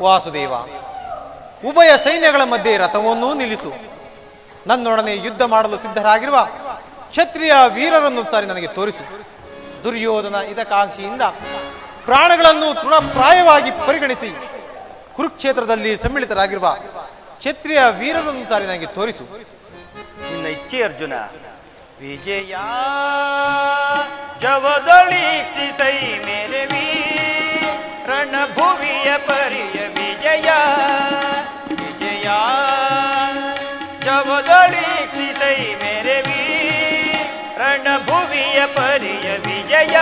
ವಾಸುದೇವ, ಉಭಯ ಸೈನ್ಯಗಳ ಮಧ್ಯೆ ರಥವನ್ನೂ ನಿಲ್ಲಿಸು. ನನ್ನೊಡನೆ ಯುದ್ಧ ಮಾಡಲು ಸಿದ್ಧರಾಗಿರುವ ಕ್ಷತ್ರಿಯ ವೀರರನ್ನು ಸಾರಿ ನನಗೆ ತೋರಿಸು. ದುರ್ಯೋಧನ ಹಿತಕಾಂಕ್ಷಿಯಿಂದ ಪ್ರಾಣಗಳನ್ನು ತೃಣಪ್ರಾಯವಾಗಿ ಪರಿಗಣಿಸಿ ಕುರುಕ್ಷೇತ್ರದಲ್ಲಿ ಸಮ್ಮಿಳಿತರಾಗಿರುವ ಕ್ಷತ್ರಿಯ ವೀರರನ್ನು ಸಾರಿ ನನಗೆ ತೋರಿಸು. ನಿನ್ನ ಇಚ್ಛೆ ಅರ್ಜುನ. ವಿಜಯ ಜವದೊಳಿಸಿತೈ ಮೇರವಿ ರಣಭುವಿಯ ಪರಿಯ ವಿಜಯ. ವಿಜಯ ಜವದೊಳಿಸಿತೈ ಮೇರವಿ ರಣಭುವಿಯ ಪರಿಯ ವಿಜಯ.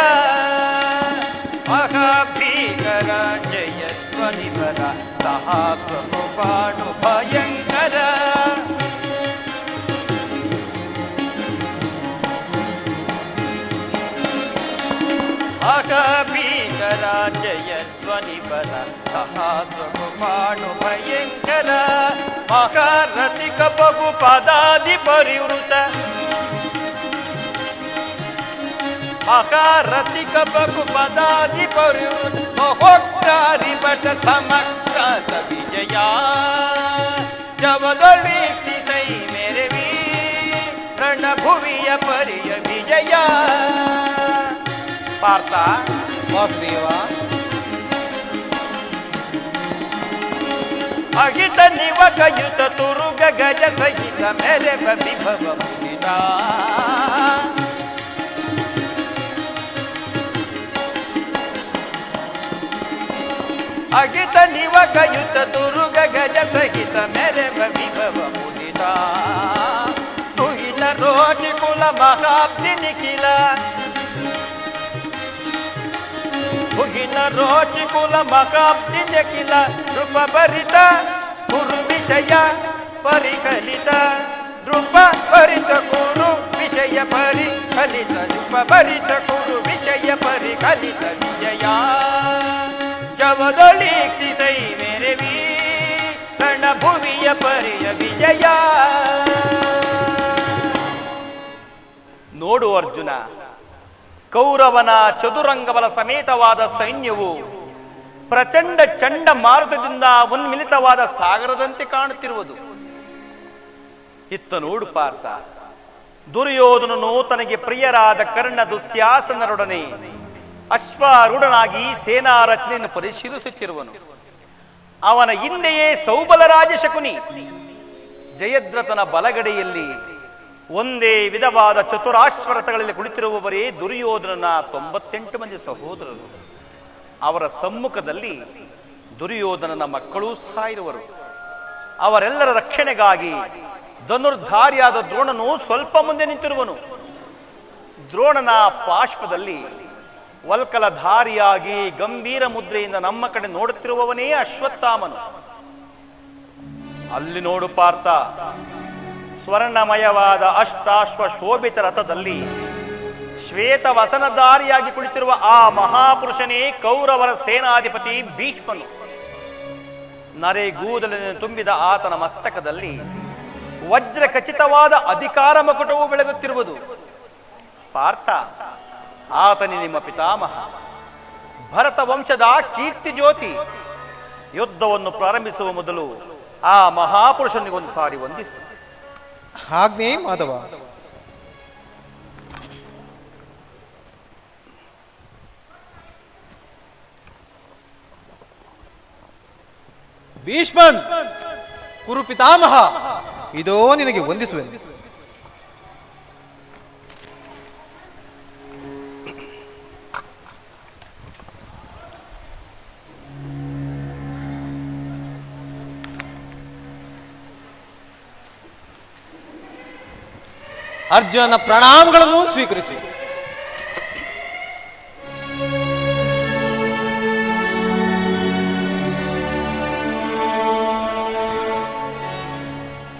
ಮಹಾಭೀಕರ ಜಯಧ್ವನಿವರ ಸಹಸ್ರಪಾಣು ಭಯಂಕರ. ಮಹಾಭೀಕರ ಜಯಧ್ವನಿವರ ಸಹಸ್ರಪಾಣು ಭಯಂಕರ. ಮಹಾರಥಿಕ ಬಗು ಪದಾದಿ ಪರಿವೃತ. ಮಹಾರಥಿಕ ಬಗು ಪದಾದಿ ಪರಿವೃತ. ಮಹೋಕ್ತಾರಿ ಭಟ ಸಮಕ್ರಾತ ವಿಜಯ. ಜವದೊಳಿಸಿತೈ ಮೇರವಿ ರಣಭುವಿಯ ಪರಿಯ ವಿಜಯ. ಪಾರ್ಥ, ವಾಸುದೇವ, ಅಹಿತ ನಿವಕಯುತ ತುರುಗ ಗಜ ಸಹಿತ ಮೆರೆವ ವಿಭವ ಮುನಿದ. ಅಗಿತ ನಿವಕಯುತ ತುರುಗ ಗಜ ಸಹಿತ ಮೆರೆವ ವಿಭವ ಮುನಿದ. ತುಹಿತ ರೋಚಿ ಕುಲ ಮಹಾಬ್ಧಿ ನಿಖಿಲ. ಮುಗಿನ ರೋಚಿ ಕುಲ ಮಹಾಬ್ಧಿ ನಿಖಿಲ. ನೃಪ ಭರಿತ ಕುರು ವಿಷಯ ಪರಿಕಲಿತ. ನೃಪ ಭರಿತ ಕುರು ವಿಷಯ ಪರಿಕಲಿತ. ನೃಪ ಭರಿತ ಕುರು ವಿಷಯ ಪರಿಕಲಿತ ವಿಜಯ. ಜವದೊಳಿಸಿತೈ ಮೇರವಿ ರಣಭುವಿಯ ಪರಿಯ ವಿಜಯ. ನೋಡು ಅರ್ಜುನ, ಕೌರವನ ಚದುರಂಗಬಲ ಸಮೇತವಾದ ಸೈನ್ಯವು ಪ್ರಚಂಡ ಚಂಡ ಮಾರುತದಿಂದ ಉನ್ಮಿಲಿತವಾದ ಸಾಗರದಂತೆ ಕಾಣುತ್ತಿರುವುದು. ಇತ್ತ ನೋಡು ಪಾರ್ಥ, ದುರ್ಯೋಧನನು ತನಗೆ ಪ್ರಿಯರಾದ ಕರ್ಣ ದುಶ್ಯಾಸನರೊಡನೆ ಅಶ್ವಾರೂಢನಾಗಿ ಸೇನಾ ರಚನೆಯನ್ನು ಪರಿಶೀಲಿಸುತ್ತಿರುವನು. ಅವನ ಹಿಂದೆಯೇ ಸೌಬಲರಾಜ ಶಕುನಿ ಜಯದ್ರಥನ ಬಲಗಡೆಯಲ್ಲಿ ಒಂದೇ ವಿಧವಾದ ಚತುರಾಶ್ವರಥಗಳಲ್ಲಿ ಕುಳಿತಿರುವವರೇ ದುರ್ಯೋಧನನ 98 ಮಂದಿ ಸಹೋದರರು. ಅವರ ಸಮ್ಮುಖದಲ್ಲಿ ದುರ್ಯೋಧನನ ಮಕ್ಕಳೂ ಸಹ ಇರುವರು. ಅವರೆಲ್ಲರ ರಕ್ಷಣೆಗಾಗಿ ಧನುರ್ಧಾರಿಯಾದ ದ್ರೋಣನು ಸ್ವಲ್ಪ ಮುಂದೆ ನಿಂತಿರುವನು. ದ್ರೋಣನ ಪಾರ್ಶ್ವದಲ್ಲಿ ವಲ್ಕಲಧಾರಿಯಾಗಿ ಗಂಭೀರ ಮುದ್ರೆಯಿಂದ ನಮ್ಮ ಕಡೆ ನೋಡುತ್ತಿರುವವನೇ ಅಶ್ವತ್ಥಾಮನು. ಅಲ್ಲಿ ನೋಡು ಪಾರ್ಥ, ಸ್ವರ್ಣಮಯವಾದ ಅಷ್ಟಾಶ್ವ ಶೋಭಿತ ರಥದಲ್ಲಿ ಶ್ವೇತ ವಸನಧಾರಿಯಾಗಿ ಕುಳಿತಿರುವ ಆ ಮಹಾಪುರುಷನೇ ಕೌರವರ ಸೇನಾಧಿಪತಿ ಭೀಷ್ಮನು. ನರೆಗೂದಲಿನ ತುಂಬಿದ ಆತನ ಮಸ್ತಕದಲ್ಲಿ ವಜ್ರ ಖಚಿತವಾದ ಅಧಿಕಾರ ಮಕುಟವು ಬೆಳಗುತ್ತಿರುವುದು. ಪಾರ್ಥ, ಆತನಿ ನಿಮ್ಮ ಪಿತಾಮಹ, ಭರತ ವಂಶದ ಕೀರ್ತಿ ಜ್ಯೋತಿ. ಯುದ್ಧವನ್ನು ಪ್ರಾರಂಭಿಸುವ ಮೊದಲು ಆ ಮಹಾಪುರುಷನಿಗೊಂದು ಸಾರಿ ವಂದಿಸು. ಆಜ್ಞೆ ಮಾಧವ. ಭೀಷ್ಮನ್, ಕುರು ಪಿತಾಮಹ, ಇದೋ ನಿನಗೆ ವಂದಿಸುವೆನು. ಅರ್ಜುನನ ಪ್ರಣಾಮಗಳನ್ನು ಸ್ವೀಕರಿಸಿ.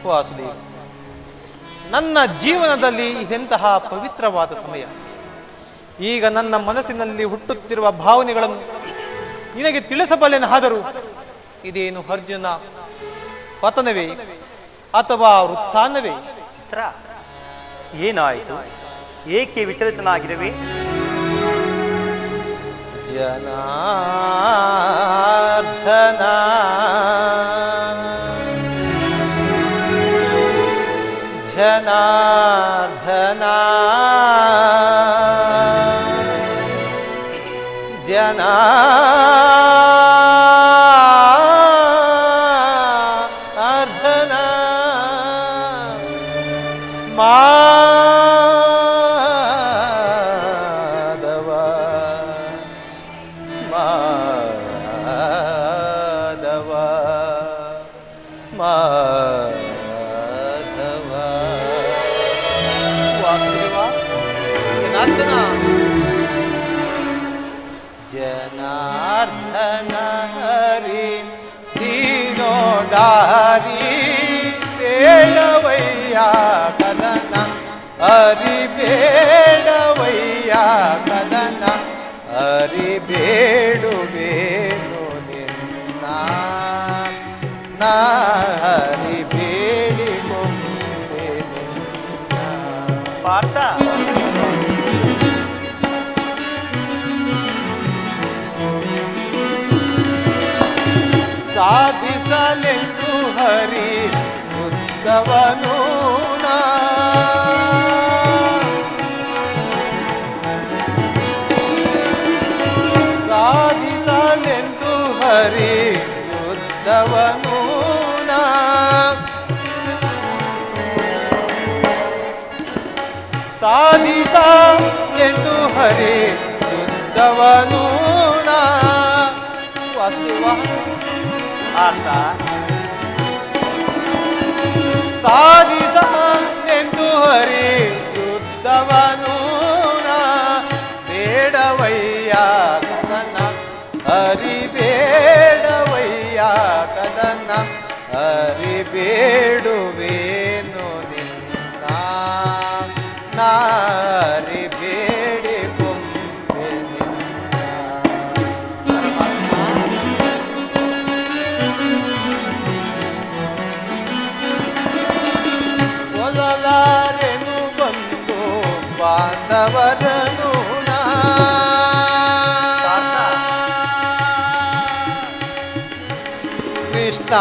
ವಾಸುದೇವ, ನನ್ನ ಜೀವನದಲ್ಲಿ ಇದೆಂತಹ ಪವಿತ್ರವಾದ ಸಮಯ. ಈಗ ನನ್ನ ಮನಸ್ಸಿನಲ್ಲಿ ಹುಟ್ಟುತ್ತಿರುವ ಭಾವನೆಗಳನ್ನು ನಿನಗೆ ತಿಳಿಸಬಲ್ಲೆನಾದರೂ ಇದೇನು ಅರ್ಜುನ ಪತನವೇ ಅಥವಾ ವೃತ್ತಾನವೇ? ಏನಾಯಿತು? ಏಕೆ ವಿಚಲಿತನಾಗಿರುವೆ? ಜನಾರ್ದನ ಜನಾರ್ದನ ಮಾಧವ ಮಾಧವ ಮಾಧವ ವಾಸುದೇವ ಜನಾರ್ದನ ಜನಾರ್ದನ ಹರಿ ದೀನೋದಾರಿ ಬೇಡವಯ್ಯ ಕದನ ಹರಿ ಬೇಡವಯ್ಯ ಕದನ ಹರಿ ಬೇಡುವೇನು ನಿನ್ನ ನಾ ಹರಿ ಬೇಡಿಕೊಂಡೆ ನಿನ್ನ ಪಾರ್ಥ ಸಾಧಿಸಲೆಂದು ಹರಿ ಉದ್ದವನು ಸಾಧಿಸಲೆಂದು ಹರಿ ಉದ್ದವನು ಸಾಧಿಸಲೆಂದು ಹರಿ ಉದ್ದವನು ವಾಸುದೇವ ಪಾರ್ಥ ಸಾಧಿಸಲೆಂದು ಹರಿ ಯುದ್ಧವನು ಬೇಡವಯ್ಯ ಕದನ ಹರಿ ಬೇಡವಯ್ಯ ಕದನ ಹರಿ ಬೇಡುವೇನು ನಿನ್ನ ನಾ ಹರಿ ಬೇಡಿಕೊಂಡೆ ಒಲಲಾರೆನು ಬಂದು ಬಾಂಧವರನು ಕೃಷ್ಣ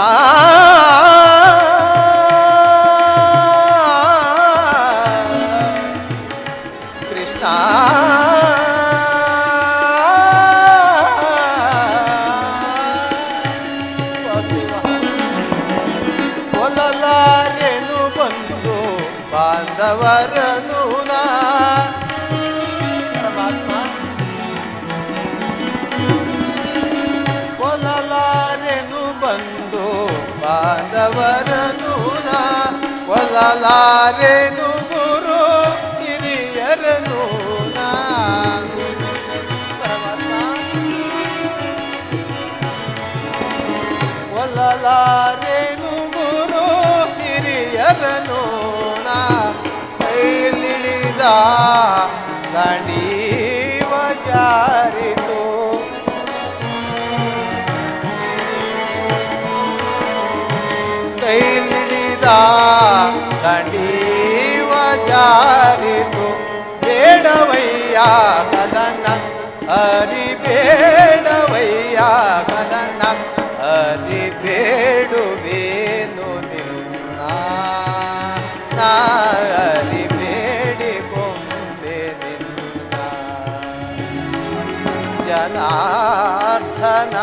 ಕೃಷ್ಣ ಒಲಲಾರೆನು ಬಂದು ಬಾಂಧವರನು ಪರಮಾತ್ಮ ಒಲಲಾರೆನು ಬಂದು ಬಾಂಧವರನು ಒಲಲಾರೆನು ಗುರು ಹಿರಿಯರನು ಪರಮಾತ್ಮ ಒಲಲಾರೆನು ಗುರು ಹಿರಿಯರನು ಕೈಲಿಳಿದ ಕಣೀವ ಜಾರಿತು ಕೈಲಿಳಿದ ಕಣೀವ ಜಾರಿತು ಬೇಡವಯ್ಯ ಕದನ ಹರಿ ಬೇಡವಯ್ಯ ಕದನ ಹರಿ ಬೇಡುವೇನು ನಿನ್ನ ನಾ ಹರಿ ಬೇಡಿಕೊಂಡೆ ನಿನ್ನ ಜನಾರ್ದನ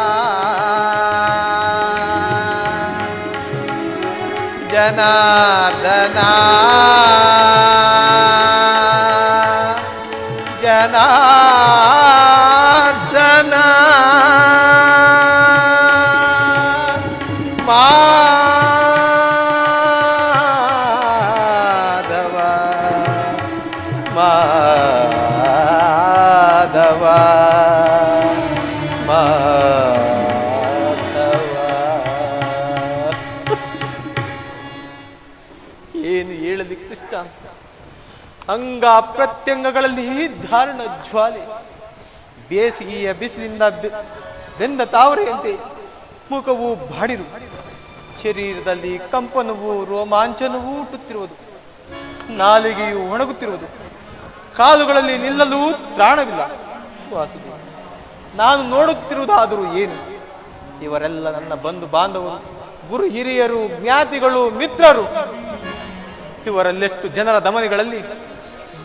ಜನಾರ್ದನ ಜನಾರ್ದನ ಮಾಧವ ಮಾಧವ ಮಾಧವ ಏನು ಹೇಳಲಿ ಕೃಷ್ಣ ಅಂಗ ಪ್ರತ್ಯಂಗಗಳಲ್ಲಿ ಧಾರಣ ಜ್ವಾಲೆ ಬೇಸಿಗೆಯ ಬಿಸಿಲಿಂದ ಬೆಂದ ತಾವರೆಯಂತೆ ಮುಖವು ಬಾಡಿರು ಶರೀರದಲ್ಲಿ ಕಂಪನವು ರೋಮಾಂಚನವೂ ಹುಟ್ಟುತ್ತಿರುವುದು ನಾಲಿಗೆಯು ಒಣಗುತ್ತಿರುವುದು ಕಾಲುಗಳಲ್ಲಿ ನಿಲ್ಲಲು ತ್ರಾಣವಿಲ್ಲ ವಾಸುದೇವ ನಾನು ನೋಡುತ್ತಿರುವುದಾದರೂ ಏನು ಇವರೆಲ್ಲ ನನ್ನ ಬಂಧು ಬಾಂಧವರು ಗುರು ಹಿರಿಯರು ಜ್ಞಾತಿಗಳು ಮಿತ್ರರು ಇವರಲ್ಲೆಷ್ಟು ಜನರ ದಮನಿಗಳಲ್ಲಿ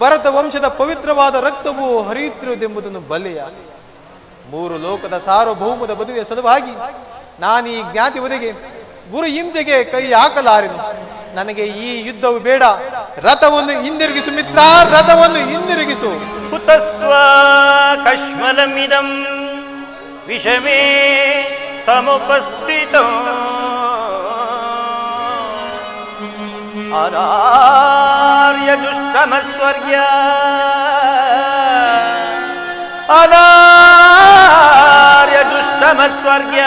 ಭರತ ವಂಶದ ಪವಿತ್ರವಾದ ರಕ್ತವು ಹರಿಯುತ್ತಿರುವುದೆಂಬುದನ್ನು ಬಲ್ಲೆಯ ಮೂರು ಲೋಕದ ಸಾರ್ವಭೌಮದ ಮದುವೆಯ ಸಲುವಾಗಿ ನಾನೀ ಜ್ಞಾತಿ ವಧೆಗೆ ಗುರು ಹಿಂಸೆಗೆ ಕೈ ಹಾಕಲಾರೆನು. ನನಗೆ ಈ ಯುದ್ಧವು ಬೇಡ. ರಥವನ್ನು ಹಿಂದಿರುಗಿಸು ಮಿತ್ರ, ರಥವನ್ನು ಹಿಂದಿರುಗಿಸು. ಕುತಸ್ತ್ವ ಕಶ್ಮಲಮಿದಂ ವಿಷಮೇ ಸಮುಪಸ್ಥಿತ ಅನಾರ್ಯ ದುಷ್ಟಮಸ್ವರ್ಗ್ಯ ಅನಾರ್ಯ ದುಷ್ಟಮಸ್ವರ್ಗ್ಯ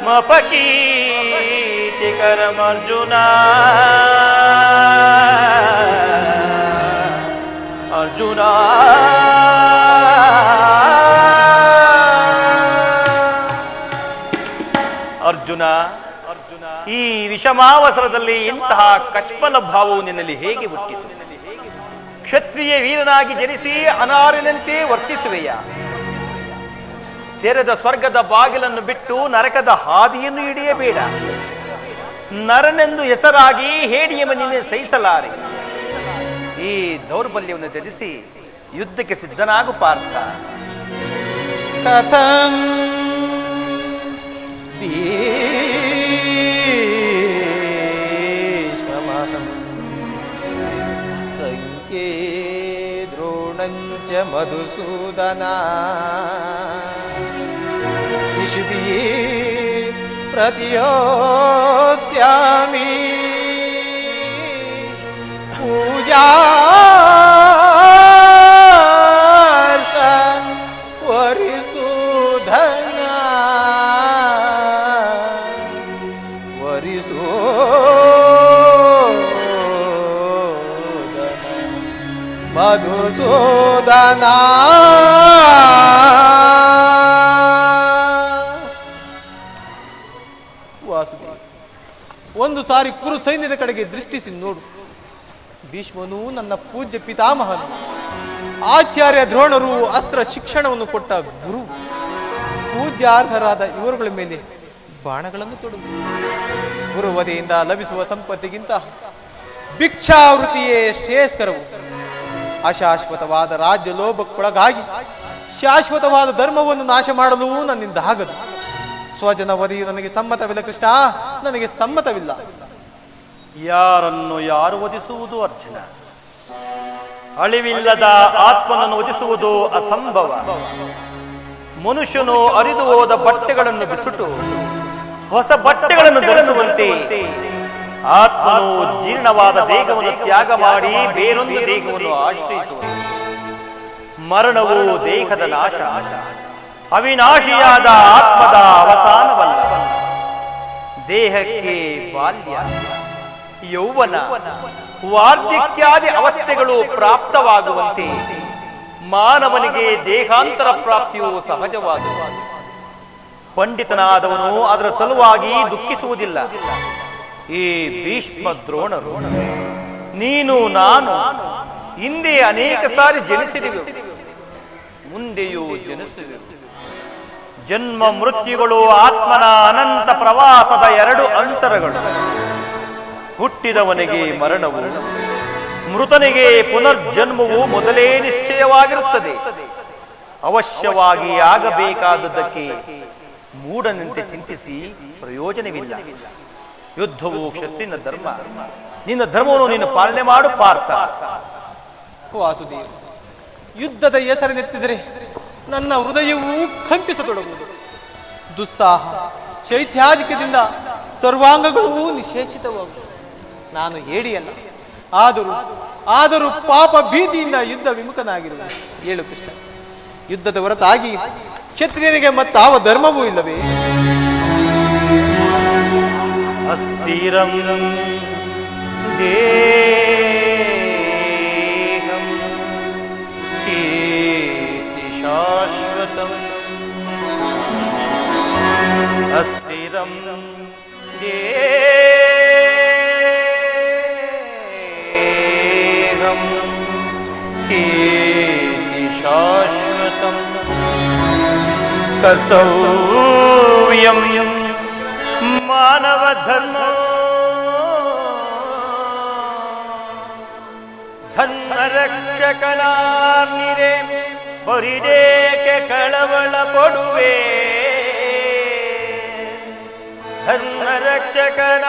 ಮಪಕೀತಿಕರಮರ್ಜುನ ಅರ್ಜುನ ಅರ್ಜುನ ಈ ವಿಷಮಾವಸರದಲ್ಲಿ ಇಂತಹ ಕಶ್ಮಲ ಭಾವವು ನಿನ್ನಲ್ಲಿ ಹೇಗೆ ಹುಟ್ಟಿತು? ಕ್ಷತ್ರಿಯ ವೀರನಾಗಿ ಜನಿಸಿ ಅನಾರ್ಯನಂತೆ ವರ್ತಿಸುವೆಯ? ತೆರೆದ ಸ್ವರ್ಗದ ಬಾಗಿಲನ್ನು ಬಿಟ್ಟು ನರಕದ ಹಾದಿಯನ್ನು ಹಿಡಿಯಬೇಡ. ನರನೆಂದು ಹೆಸರಾಗಿ ಹೇಡಿಯಮನಿನ್ನೆ ಸಹಿಸಲಾರೆ. ಈ ದೌರ್ಬಲ್ಯವನ್ನು ತ್ಯಜಿಸಿ ಯುದ್ಧಕ್ಕೆ ಸಿದ್ಧನಾಗು ಪಾರ್ಥ. ಕಥಂ ಸಂಖ್ಯೆ ದ್ರೋಣಂಚ ಮಧುಸೂದನ ಇಷುಭಿ ಪ್ರತಿಯೋತ್ಸ್ಯಾಮಿ ಪೂಜಾರ್ಥ ವರಿಸೂದನ ಮಧುಸೂದನ. ವಾಸುದೇವ, ಒಂದು ಸಾರಿ ಕುರು ಸೈನ್ಯದ ಕಡೆಗೆ ದೃಷ್ಟಿಸಿ ನೋಡು. ಭೀಷ್ಮನು ನನ್ನ ಪೂಜ್ಯ ಪಿತಾಮಹನು, ಆಚಾರ್ಯ ದ್ರೋಣರು ಅಸ್ತ್ರ ಶಿಕ್ಷಣವನ್ನು ಕೊಟ್ಟ ಗುರು. ಪೂಜ್ಯಾರ್ಹರಾದ ಇವರುಗಳ ಮೇಲೆ ಬಾಣಗಳನ್ನು ತೊಡಗು. ಗುರುವಧೆಯಿಂದ ಲಭಿಸುವ ಸಂಪತ್ತಿಗಿಂತ ಭಿಕ್ಷಾವೃತ್ತಿಯೇ ಶ್ರೇಯಸ್ಕರವು. ಅಶಾಶ್ವತವಾದ ರಾಜ್ಯ ಲೋಭಕ್ಕೊಳಗಾಗಿ ಶಾಶ್ವತವಾದ ಧರ್ಮವನ್ನು ನಾಶ ಮಾಡಲು ನನ್ನಿಂದ ಆಗದು. ಸ್ವಜನ ವಧೆಯು ನನಗೆ ಸಮ್ಮತವಿಲ್ಲ ಕೃಷ್ಣ, ನನಗೆ ಸಮ್ಮತವಿಲ್ಲ. ಯಾರನ್ನು ಯಾರು ವಧಿಸುವುದು ಅರ್ಜುನ? ಅಳಿವಿಲ್ಲದ ಆತ್ಮನನ್ನು ವಧಿಸುವುದು ಅಸಂಭವ. ಮನುಷ್ಯನು ಅರಿದು ಹೋದ ಬಟ್ಟೆಗಳನ್ನು ಬಿಸುಟು ಹೊಸ ಬಟ್ಟೆಗಳನ್ನು ಧರಿಸುವಂತೆ ಆತ್ಮನು ಜೀರ್ಣವಾದ ದೇಹವನ್ನು ತ್ಯಾಗ ಮಾಡಿ ಬೇರೊಂದು ದೇಹವನ್ನು ಆಶ್ರಯಿಸುವುದು. ಮರಣವು ದೇಹದ ನಾಶ, ಅವಿನಾಶಿಯಾದ ಆತ್ಮದ ಅವಸಾನವಲ್ಲ. ದೇಹಕ್ಕೆ ಬಾಲ್ಯ, ಯೌವನ, ವಾರ್ಧಕ್ಯಾದಿ ಅವಸ್ಥೆಗಳು ಪ್ರಾಪ್ತವಾಗುವಂತೆ ಮಾನವನಿಗೆ ದೇಹಾಂತರ ಪ್ರಾಪ್ತಿಯು ಸಹಜವಾಗುವ. ಪಂಡಿತನಾದವನು ಅದರ ಸಲುವಾಗಿ ದುಃಖಿಸುವುದಿಲ್ಲ. ಈ ಭೀಷ್ಮ ದ್ರೋಣರು, ನೀನು ನಾನು ಹಿಂದೆ ಅನೇಕ ಸಾರಿ ಜನಿಸಿದೆವು, ಮುಂದೆಯೂ ಜನಿಸುವೆವು. ಜನ್ಮ ಮೃತ್ಯುಗಳು ಆತ್ಮನ ಅನಂತ ಪ್ರವಾಸದ ಎರಡು ಅಂತರಗಳು. ಹುಟ್ಟಿದವನಿಗೆ ಮರಣವು, ಮೃತನಿಗೆ ಪುನರ್ಜನ್ಮವು ಮೊದಲೇ ನಿಶ್ಚಯವಾಗಿರುತ್ತದೆ. ಅವಶ್ಯವಾಗಿ ಆಗಬೇಕಾದದ್ದಕ್ಕೆ ಮೂಢನಂತೆ ಚಿಂತಿಸಿ ಪ್ರಯೋಜನವಿಲ್ಲ. ಯುದ್ಧವು ಕ್ಷತ್ರಿಯನ ಧರ್ಮ. ನಿನ್ನ ಧರ್ಮವನ್ನು ನೀನು ಪಾಲನೆ ಮಾಡು ಪಾರ್ಥ. ವಾಸುದೇವ, ಯುದ್ಧದ ಹೆಸರಿನೆತ್ತಿದರೆ ನನ್ನ ಹೃದಯವೂ ಕಂಪಿಸತೊಡಗುವುದು. ದುಸ್ಸಾಹ ಶೈತ್ಯಾಧಿಕ್ಯದಿಂದ ಸರ್ವಾಂಗಗಳೂ ನಿಶೇಷಿತವಾಗುವುದು. ನಾನು ಹೇಡಿಯಲ್ಲ, ಆದರೂ ಪಾಪ ಭೀತಿಯಿಂದ ಯುದ್ಧ ವಿಮುಖನಾಗಿರುವುದು. ಹೇಳು ಕೃಷ್ಣ, ಯುದ್ಧದ ಹೊರತಾಗಿ ಕ್ಷತ್ರಿಯನಿಗೆ ಮತ್ತಾವ ಧರ್ಮವೂ ಇಲ್ಲವೇ? ಅಸ್ಥಿರಂ ದೇಹಂ ಕೀರ್ತಿ ಶಾಶ್ವತಂ. ಅಸ್ಥಿರಂ ದೇಹಂ ಕೀರ್ತಿ ಶಾಶ್ವತಂ. ಕರ್ತವ್ಯಂ ಮಾನವ ಧರ್ಮ ಧರ್ಮ ರಕ್ಷಕನಾರ್ನಿರೆ ಹೊರಿದೇಕೆ ಕಳವಳ ಪಡುವೆ ಧರ್ಮ ರಕ್ಷಕನ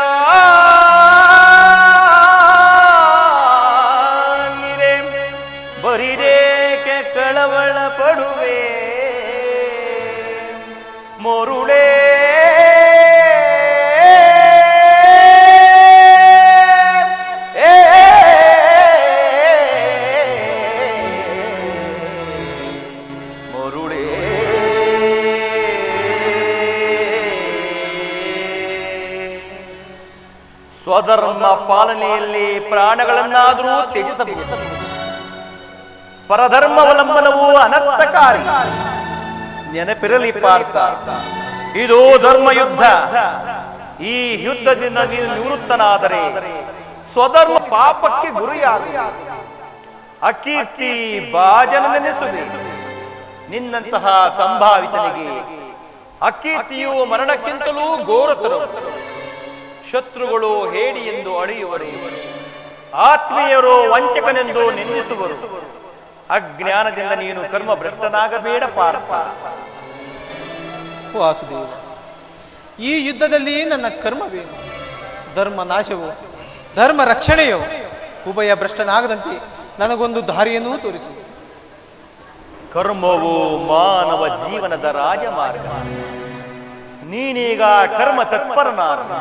ಬರಿದೇಕೆ ಕಳವಳ ಪಡುವೆ ಮೊರುಳೇ ಮೊರುಳೇ ಸ್ವಧರ್ಮ ಪಾಲನೆಯಲ್ಲಿ ಪ್ರಾಣಗಳನ್ನಾದರೂ ತ್ಯಜಿಸಬಹುದು. ಪರಧರ್ಮಾವಲಂಬನವು ಅನರ್ಥಕಾರಿ. ನೆನಪಿರಲಿ ಪಾರ್ಥ, ಇದು ಧರ್ಮ ಯುದ್ಧ. ಈ ಯುದ್ಧದಿಂದ ನೀನು ನಿವೃತ್ತನಾದರೆ ಸ್ವಧರ್ಮ ಪಾಪಕ್ಕೆ ಗುರಿಯಾಗ ಅಕೀರ್ತಿ ಭಾಜನ ನೆನೆಸುವೆ. ನಿನ್ನಂತಹ ಸಂಭಾವಿತನಿಗೆ ಅಕೀರ್ತಿಯು ಮರಣಕ್ಕಿಂತಲೂ ಘೋರತರು. ಶತ್ರುಗಳು ಹೇಡಿ ಎಂದು ಅಳೆಯುವರು, ಆತ್ಮೀಯರು ವಂಚಕನೆಂದು ನಿಂದಿಸುವರು. ಅಜ್ಞಾನದಿಂದ ನೀನು ಕರ್ಮ ಭ್ರಷ್ಟನಾಗಬೇಡ ಪಾರ್ಥ. ವಾಸುದೇವ, ಈ ಯುದ್ಧದಲ್ಲಿ ನನ್ನ ಕರ್ಮವೇನು? ಧರ್ಮ ನಾಶವೋ ಧರ್ಮ ರಕ್ಷಣೆಯೋ? ಉಭಯ ಭ್ರಷ್ಟನಾಗದಂತೆ ನನಗೊಂದು ದಾರಿಯನ್ನೂ ತೋರಿಸು. ಕರ್ಮವು ಮಾನವ ಜೀವನದ ರಾಜಮಾರ್ಗ. ನೀನೀಗ ಕರ್ಮ ತತ್ಪರನಾದ.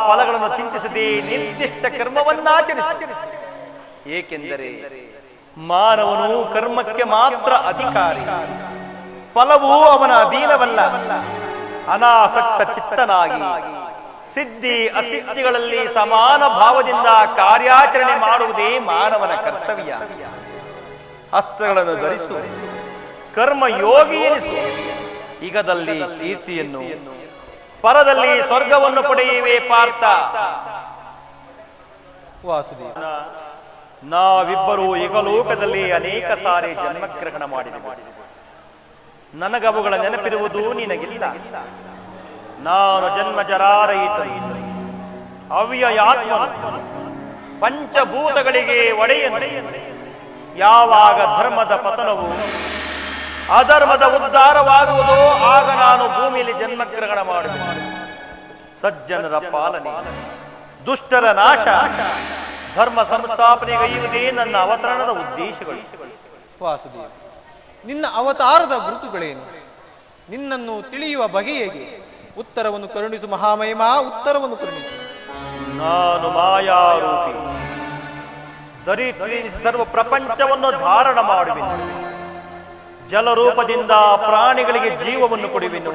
ಫಲಗಳನ್ನು ಚಿಂತಿಸದೆ ನಿರ್ದಿಷ್ಟ ಕರ್ಮವನ್ನಾಚರಿಸಿ. ಏಕೆಂದರೆ ಮಾನವನು ಕರ್ಮಕ್ಕೆ ಮಾತ್ರ ಅಧಿಕಾರಿ. ಫಲವು ಅವನ ಅಧೀನವಲ್ಲ. ಅನಾಸಕ್ತ ಚಿತ್ತನಾಗಿ ಸಿದ್ಧಿ ಅಸಿದ್ಧಿಗಳಲ್ಲಿ ಸಮಾನ ಭಾವದಿಂದ ಕಾರ್ಯಾಚರಣೆ ಮಾಡುವುದೇ ಮಾನವನ ಕರ್ತವ್ಯ. ಅಸ್ತ್ರಗಳನ್ನು ಧರಿಸು, ಕರ್ಮ ಯೋಗಿ ಎನಿಸು. ಈಗದಲ್ಲಿ ಕೀರ್ತಿಯನ್ನು, ಪರದಲ್ಲಿ ಸ್ವರ್ಗವನ್ನು ಪಡೆಯುವೆ ಪಾರ್ಥ. ವಾಸುದೇವ, ನಾವಿಬ್ಬರೂ ಇಹಲೋಕದಲ್ಲಿ ಅನೇಕ ಸಾರಿ ಜನ್ಮಗ್ರಹಣ ಮಾಡಿದೆವು. ನನಗವುಗಳ ನೆನಪಿರುವುದು ನಿನಗಿಲ್ಲ. ನಾನು ಜನ್ಮ ಜರಾರಹಿತ ಅವ್ಯಯಾತ್ಮ, ಪಂಚಭೂತಗಳಿಗೆ ಒಡೆಯನು. ಯಾವಾಗ ಧರ್ಮದ ಪತನವು ಅಧರ್ಮದ ಉದ್ಧಾರವಾಗುವುದೋ ಆಗ ನಾನು ಭೂಮಿಯಲ್ಲಿ ಜನ್ಮಗ್ರಹಣ ಮಾಡುವೆ. ಸಜ್ಜನರ ಪಾಲನೆ, ದುಷ್ಟರ ನಾಶ, ಧರ್ಮ ಸಂಸ್ಥಾಪನೆಗೈಯುವುದೇ ನನ್ನ ಅವತರಣದ ಉದ್ದೇಶಗಳು. ವಾಸುದೇವ, ನಿನ್ನ ಅವತಾರದ ಗುರುತುಗಳೇನು? ನಿನ್ನನ್ನು ತಿಳಿಯುವ ಬಗೆ ಹೇಗೆ? ಉತ್ತರವನ್ನು ಕರುಣಿಸು ಮಹಾಮಹಿಮ, ಉತ್ತರವನ್ನು ಕರುಣಿಸು. ನಾನು ಮಾಯಾರೂಪಿ, ಧರಿತ್ರಿ ಸರ್ವ ಪ್ರಪಂಚವನ್ನು ಧಾರಣ ಮಾಡುವೆನು. ಜಲರೂಪದಿಂದ ಪ್ರಾಣಿಗಳಿಗೆ ಜೀವವನ್ನು ಕೊಡುವೆನು.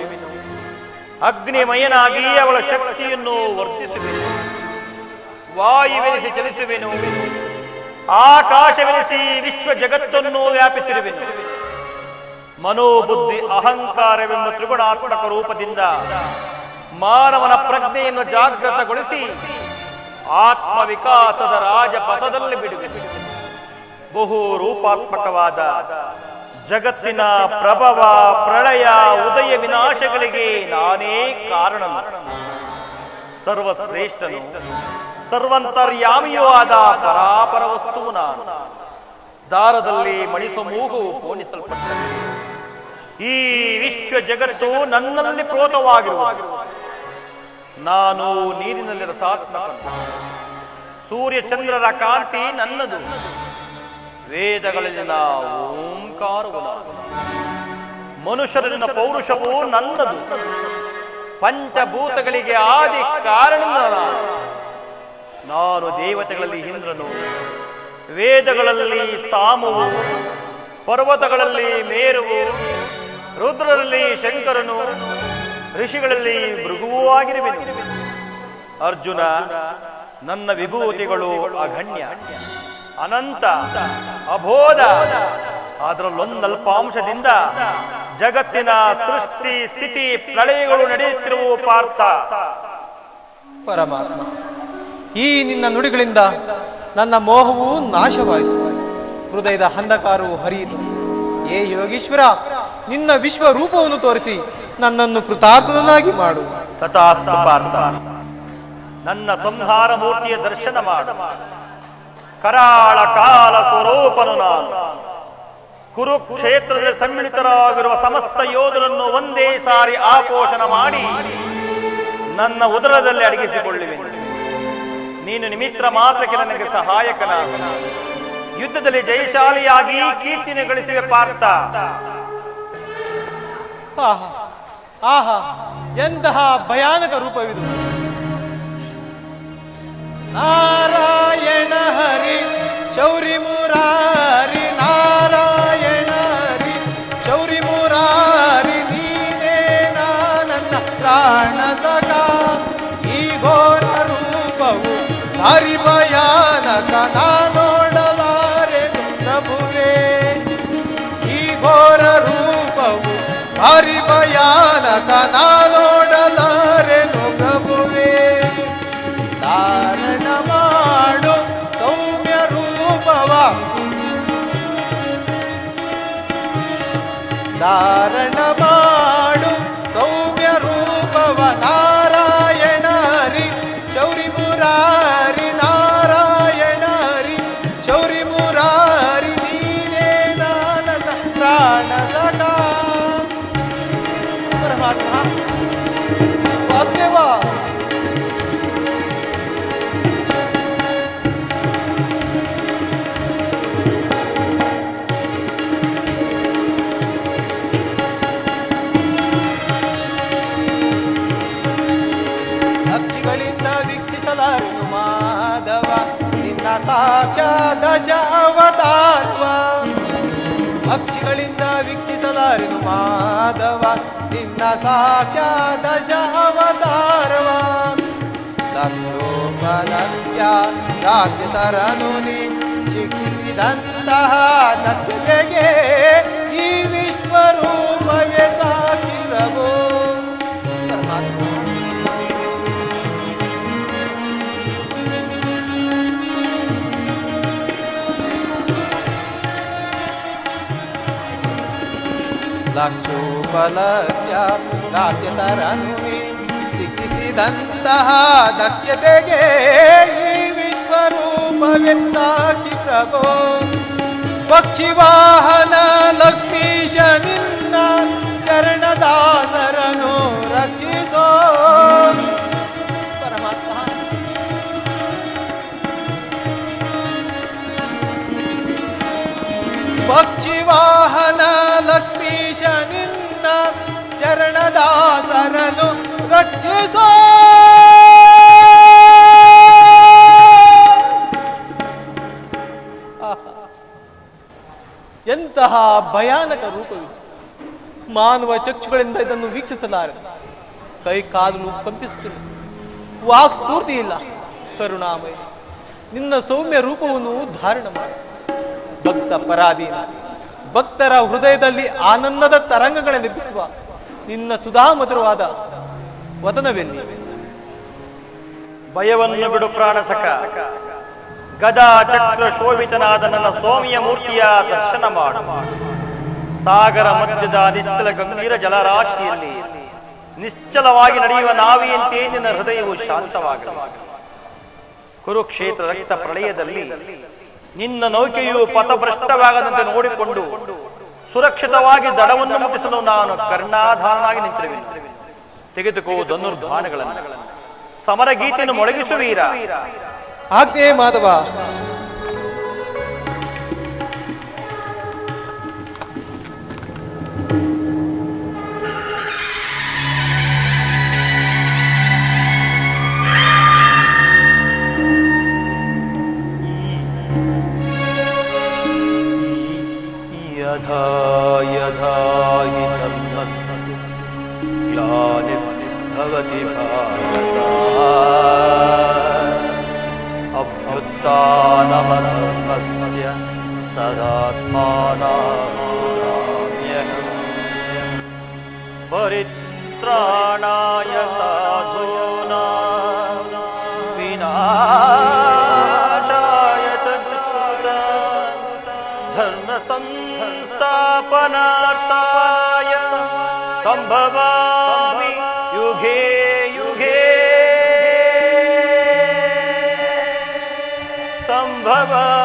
ಅಗ್ನಿಮಯನಾಗಿ ಅವಳ ಶಕ್ತಿಯನ್ನು ವರ್ಧಿಸುವೆನು. ವಾಯುವೆನಿಸಿ ಚಲಿಸುವೆನು. ಆಕಾಶವೆನಿಸಿ ವಿಶ್ವ ಜಗತ್ತನ್ನು ವ್ಯಾಪಿಸಿರುವೆನು. ಮನೋಬುದ್ಧಿ ಅಹಂಕಾರವೆಂಬ ತ್ರಿಗುಣಾತ್ಮಕ ರೂಪದಿಂದ ಮಾನವನ ಪ್ರಜ್ಞೆಯನ್ನು ಜಾಗೃತಗೊಳಿಸಿ ಆತ್ಮ ವಿಕಾಸದ ರಾಜಪಥದಲ್ಲಿ ಬಿಡುವೆನು. ಬಹು ರೂಪಾತ್ಮಕವಾದ ಜಗತ್ತಿನ ಪ್ರಭವ, ಪ್ರಳಯ, ಉದಯ ವಿನಾಶಗಳಿಗೆ ನಾನೇ ಕಾರಣ. ಸರ್ವಶ್ರೇಷ್ಠನು, ಸರ್ವಂತರ್ಯಾಮಿಯೂ ಆದ ಪರಾಪರ ವಸ್ತುವು ನಾನು. ದಾರದಲ್ಲಿ ಮಣಿಸಮೂಗು ಪೋಣಿಸಲ್ಪಟ್ಟನು. ಈ ವಿಶ್ವ ಜಗತ್ತು ನನ್ನಲ್ಲಿ ಪ್ರೋತವಾಗಿರುವ. ನಾನು ನೀರಿನಲ್ಲಿ ರಸಾತ್ಮಕ. ಸೂರ್ಯ ಚಂದ್ರರ ಕಾಂತಿ ನನ್ನದು. ವೇದಗಳಲ್ಲಿನ ಓಂಕಾರವು ನಾನು. ಮನುಷ್ಯರಲ್ಲಿನ ಪೌರುಷವು ನನ್ನದು. ಪಂಚಭೂತಗಳಿಗೆ ಆದಿ ಕಾರಣ ನಾನು. ದೇವತೆಗಳಲ್ಲಿ ಇಂದ್ರನು, ವೇದಗಳಲ್ಲಿ ಸಾಮುವು, ಪರ್ವತಗಳಲ್ಲಿ ಮೇರುವು, ರುದ್ರರಲ್ಲಿ ಶಂಕರನು, ಋಷಿಗಳಲ್ಲಿ ಭೃಗುವೂ ಆಗಿರುವೆನು. ಅರ್ಜುನ, ನನ್ನ ವಿಭೂತಿಗಳು ಅಗಣ್ಯ, ಅನಂತ, ಅಬೋಧ. ಅದರಲ್ಲೊಂದಲ್ಪಾಂಶದಿಂದ ಜಗತ್ತಿನ ಸೃಷ್ಟಿ, ಸ್ಥಿತಿ, ಪ್ರಳಯಗಳು ನಡೆಯುತ್ತಿರುವ ಪಾರ್ಥ. ಪರಮಾತ್ಮ, ಈ ನಿನ್ನ ನುಡಿಗಳಿಂದ ನನ್ನ ಮೋಹವು ನಾಶವಾಯಿತು. ಹೃದಯದ ಅಂಧಕಾರವು ಹರಿಯಿತು. ಏ ಯೋಗೀಶ್ವರ, ನಿನ್ನ ವಿಶ್ವ ರೂಪವನ್ನು ತೋರಿಸಿ ನನ್ನನ್ನು ಕೃತಾರ್ಥನಾಗಿ ಮಾಡು. ತಥಾಸ್ತು ಪಾರ್ಥ. ನನ್ನ ಸಂಹಾರ ಮೂರ್ತಿಯ ದರ್ಶನ ಮಾಡು. ಕರಾಳ ಕಾಲ ಸ್ವರೂಪನು ನಾನು. ಕುರುಕ್ಷೇತ್ರದಲ್ಲಿ ಸಮ್ಮಿಳಿತರಾಗಿರುವ ಸಮಸ್ತ ಯೋಧರನ್ನು ಒಂದೇ ಸಾರಿ ಆಪೋಷಣ ಮಾಡಿ ನನ್ನ ಉದರದಲ್ಲಿ ಅಡಗಿಸಿಕೊಳ್ಳುವೆ. ನೀನು ನಿಮಿತ್ರ ಮಾತ್ರಕ್ಕೆ ನನಗೆ ಸಹಾಯಕನಾಗ. ಯುದ್ಧದಲ್ಲಿ ಜಯಶಾಲಿಯಾಗಿ ಕೀರ್ತಿನ ಗಳಿಸುವೆ ಪಾರ್ಥ. ಆಹಾ ಆಹಾ, ಎಂತಹ ಭಯಾನಕ ರೂಪವಿದು. ನಾರಾಯಣ ಹರಿ ಶೌರಿ ಮುರಾರಿ, ನಾರಾಯಣ ಹರಿ ಶೌರಿ ಮುರಾರಿ, ನೀನೇ ನನ್ನ ಪ್ರಾಣ ಸಖ. ಈ ಘೋರ ರೂಪವು ಹರಿ ಭಯಾನಕ, ನೋಡಲಾರೆನು ಪ್ರಭುವೇ. ಈ ಘೋರ ರೂಪವು ಹರಿ ಭಯಾನಕ, ನೋಡಲಾರೆನು ಪ್ರಭುವೇ. ಧಾರಣ ಮಾಡು ಸೌಮ್ಯ ರೂಪವ, ಧಾರಣ ಮಾಡು ಸೌಮ್ಯ ರೂಪವ. ನಾರಾಯಣ ಹರಿ ಶೌರಿ ಮುರಾರಿ, ನಾರಾಯಣ ಹರಿ ಶೌರಿ ಮುರಾರಿ, ನೀನೇ ನನ್ನ ಪ್ರಾಣ ಸಖ. ಪರಮಾತ್ಮ ವಾಸುದೇವ, ಅಕ್ಷಿಗಳಿಂದ ವೀಕ್ಷಿಸಲಾರೆನು ಮಾಧವ, ನಿನ್ನ ಸಾಕ್ಷಾತ್ ದಶ ಅವತಾರವ. ಅಕ್ಷಿಗಳಿಂದ ವೀಕ್ಷಿಸಲಾರೆನು ಮಾಧವ, ನಿನ್ನ ಸಾಕ್ಷಾತ್ ದಶ ಅವತಾರವ. ಲಕ್ಷೋಪಲಕ್ಷ ರಾಕ್ಷಸರನು ನೀ ಶಿಕ್ಷಿಸಿದಂತಹ ದಕ್ಷತೆಗೆ ಈ ವಿಶ್ವರೂಪವೇ ಸಾಕ್ಷಿರವೋ. ಪರಮಾತ್ಮ ಲಕ್ಷೋಪಲಕ್ಷ ರಾಕ್ಷಸರನು ಶಿಕ್ಷಿಸಿದಂತಹ ದಕ್ಷತೆಗೆ ಈ ವಿಶ್ವರೂಪವೇ ಸಾಕ್ಷಿ ಪ್ರಭೋ. ಪಕ್ಷಿವಾಹನ ಲಕ್ಷ್ಮೀಶ ನಿನ್ನ ಚರಣದಾಸರನು ರಕ್ಷಿಸೋ. ಪರಮಾತ್ಮ ಪಕ್ಷಿವಾಹನ ಲಕ್ಷ್ಮೀಶ ನಿನ್ನ ಚರಣದಾಸರನು ರಕ್ಷಿಸೋ. ಎಂತಹ ಭಯಾನಕ ರೂಪವಿದೆ. ಮಾನವ ಚಕ್ಷುಗಳಿಂದ ಇದನ್ನು ವೀಕ್ಷಿಸಲಾರೆ. ಕೈ ಕಾಲು ಕಂಪಿಸುತ್ತಿಲ್ಲ, ವಾಕ್ ಸ್ಫೂರ್ತಿ ಇಲ್ಲ. ಕರುಣಾಮಯ ನಿನ್ನ ಸೌಮ್ಯ ರೂಪವನ್ನು ಧಾರಣ ಮಾಡಿ ಭಕ್ತ ಪರಾಧೀನ ಭಕ್ತರ ಹೃದಯದಲ್ಲಿ ಆನಂದದ ತರಂಗಗಳೆಬ್ಬಿಸುವ ನಿನ್ನ ಸುಧಾಮಧುರವಾದ ವದನವೆಲ್ಲಿ. ಭಯವನ್ನು ಬಿಡು ಪ್ರಾಣಸಖ, ಗದಾ ಚಕ್ರ ಶೋಭಿತನಾದ ನನ್ನ ಸೌಮ್ಯ ಮೂರ್ತಿಯ ದರ್ಶನ ಮಾಡು. ಸಾಗರ ಮಧ್ಯದ ನಿಶ್ಚಲ ಗಂಭೀರ ಜಲರಾಶಿಯಲ್ಲಿ ನಿಶ್ಚಲವಾಗಿ ನಡೆಯುವ ನಾವಿಯಂತೆ ನಿನ್ನ ಹೃದಯವು ಶಾಂತವಾಗಲಿ. ಕುರುಕ್ಷೇತ್ರ ರಕ್ತ ಪ್ರಳಯದಲ್ಲಿ ನಿನ್ನ ನೌಕೆಯು ಪಥಭ್ರಷ್ಟವಾಗದಂತೆ ನೋಡಿಕೊಂಡು ಸುರಕ್ಷಿತವಾಗಿ ದಡವನ್ನು ಮುಟ್ಟಿಸಲು ನಾನು ಕರ್ಣಾಧಾರನಾಗಿ ನಿಂತಿರುವೆ. ತೆಗೆದುಕೋ ಧನುರ್ಬಾಣಗಳನ್ನು, ಸಮರ ಗೀತೆಯನ್ನು ಮೊಳಗಿಸುವೀರ. ಆಜ್ಞೆ ಮಾಧವ. ಯಥಾ ಯಥಾ ಹಿ ಧರ್ಮಸ್ಯ ಗ್ಲಾನಿರ್ಭವತಿ ಭಾರತ ಅಭ್ಯುತ್ಥಾನಮಧರ್ಮಸ್ಯ ತದಾತ್ಮಾನಾಮ್ಯಹಂ ಪರಿತ್ರಾಣಾಯ ಸಾಧೂನಾಂ ವಿನಾಶಾಯ ಧರ್ಮ ಸಂಸ್ಥಾಪನಾರ್ಥಾಯ ಸಂಭವಾಮಿ ಯುಗೇ ಯುಗೇ ಸಂಭವಾಮಿ